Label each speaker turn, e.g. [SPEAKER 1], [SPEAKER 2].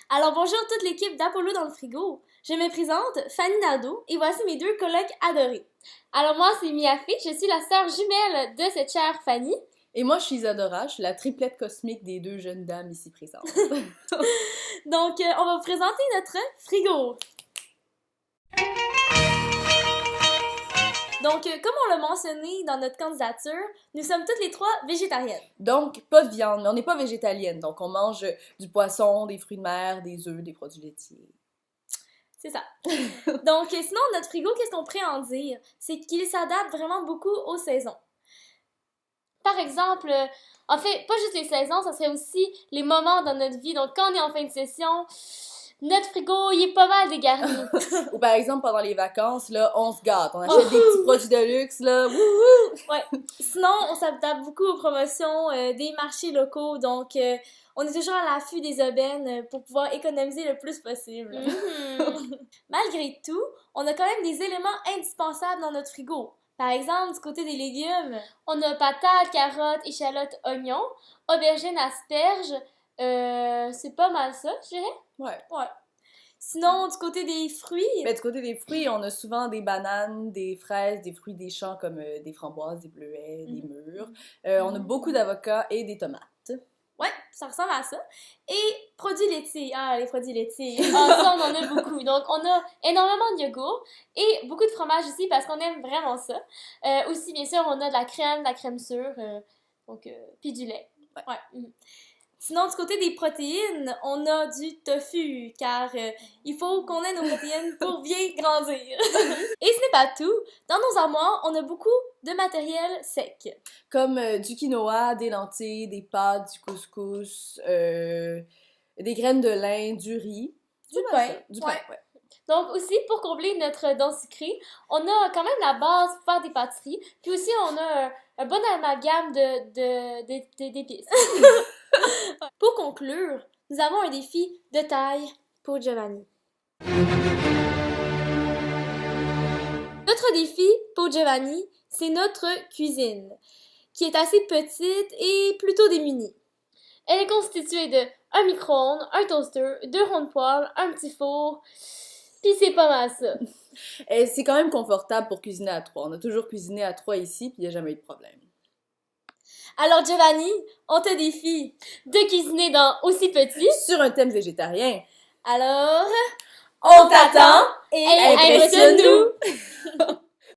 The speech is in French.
[SPEAKER 1] Alors bonjour toute l'équipe d'Apollo dans le frigo. Je me présente, Fanny Nadeau, et voici mes deux colocs adorés. Alors moi c'est Miafi, je suis la sœur jumelle de cette chère Fanny.
[SPEAKER 2] Et moi, je suis Isadora, je suis la triplette cosmique des deux jeunes dames ici présentes.
[SPEAKER 1] Donc on va vous présenter notre frigo. Donc, comme on l'a mentionné dans notre candidature, nous sommes toutes les trois végétariennes.
[SPEAKER 2] Donc, pas de viande, mais on n'est pas végétalienne. Donc, on mange du poisson, des fruits de mer, des œufs, des produits laitiers.
[SPEAKER 1] C'est ça. Donc, sinon, notre frigo, qu'est-ce qu'on pourrait en dire? C'est qu'il s'adapte vraiment beaucoup aux saisons. Par exemple, en fait, pas juste les saisons, ça serait aussi les moments dans notre vie. Donc, quand on est en fin de session, notre frigo, il est pas mal dégarni.
[SPEAKER 2] Ou par exemple, pendant les vacances, là, on se gâte. On achète des petits produits de luxe, là. Wouhou!
[SPEAKER 1] Ouais. Sinon, on s'adapte beaucoup aux promotions des marchés locaux. Donc, on est toujours à l'affût des aubaines pour pouvoir économiser le plus possible. Malgré tout, on a quand même des éléments indispensables dans notre frigo. Par exemple, du côté des légumes, on a patates, carottes, échalotes, oignons, aubergines, asperges. C'est pas mal ça, je dirais.
[SPEAKER 2] Ouais.
[SPEAKER 1] Sinon, du côté des fruits...
[SPEAKER 2] Ben, du côté des fruits, on a souvent des bananes, des fraises, des fruits des champs comme des framboises, des bleuets, des mûres. On a beaucoup d'avocats et des tomates.
[SPEAKER 1] Ouais, ça ressemble à ça. Et produits laitiers. Ah, les produits laitiers. Ah, ça, on en a beaucoup. Donc, on a énormément de yogourt et beaucoup de fromage ici parce qu'on aime vraiment ça. Aussi, bien sûr, on a de la crème sûre, puis du lait. Ouais. Sinon, du côté des protéines, on a du tofu, car il faut qu'on ait nos protéines pour bien grandir. Et ce n'est pas tout. Dans nos armoires, on a beaucoup de matériel sec.
[SPEAKER 2] Comme du quinoa, des lentilles, des pâtes, du couscous, des graines de lin, du riz.
[SPEAKER 1] Du pain.
[SPEAKER 2] Du pain, ouais.
[SPEAKER 1] Donc aussi, pour combler notre dent sucrée, on a quand même la base pour faire des pâtisseries. Puis aussi, on a un bon amalgame d'épices. Pour conclure, nous avons un défi de taille pour Giovanni. Notre défi pour Giovanni, c'est notre cuisine, qui est assez petite et plutôt démunie. Elle est constituée de un micro-ondes, un toaster, 2 ronds de poêle, un petit four, puis c'est pas mal ça.
[SPEAKER 2] Et c'est quand même confortable pour cuisiner à trois. On a toujours cuisiné à trois ici, puis il n'y a jamais eu de problème.
[SPEAKER 1] Alors Giovanni, on te défie de cuisiner dans aussi petit.
[SPEAKER 2] Sur un thème végétarien.
[SPEAKER 1] Alors,
[SPEAKER 2] On t'attend
[SPEAKER 1] et
[SPEAKER 2] impressionne-nous!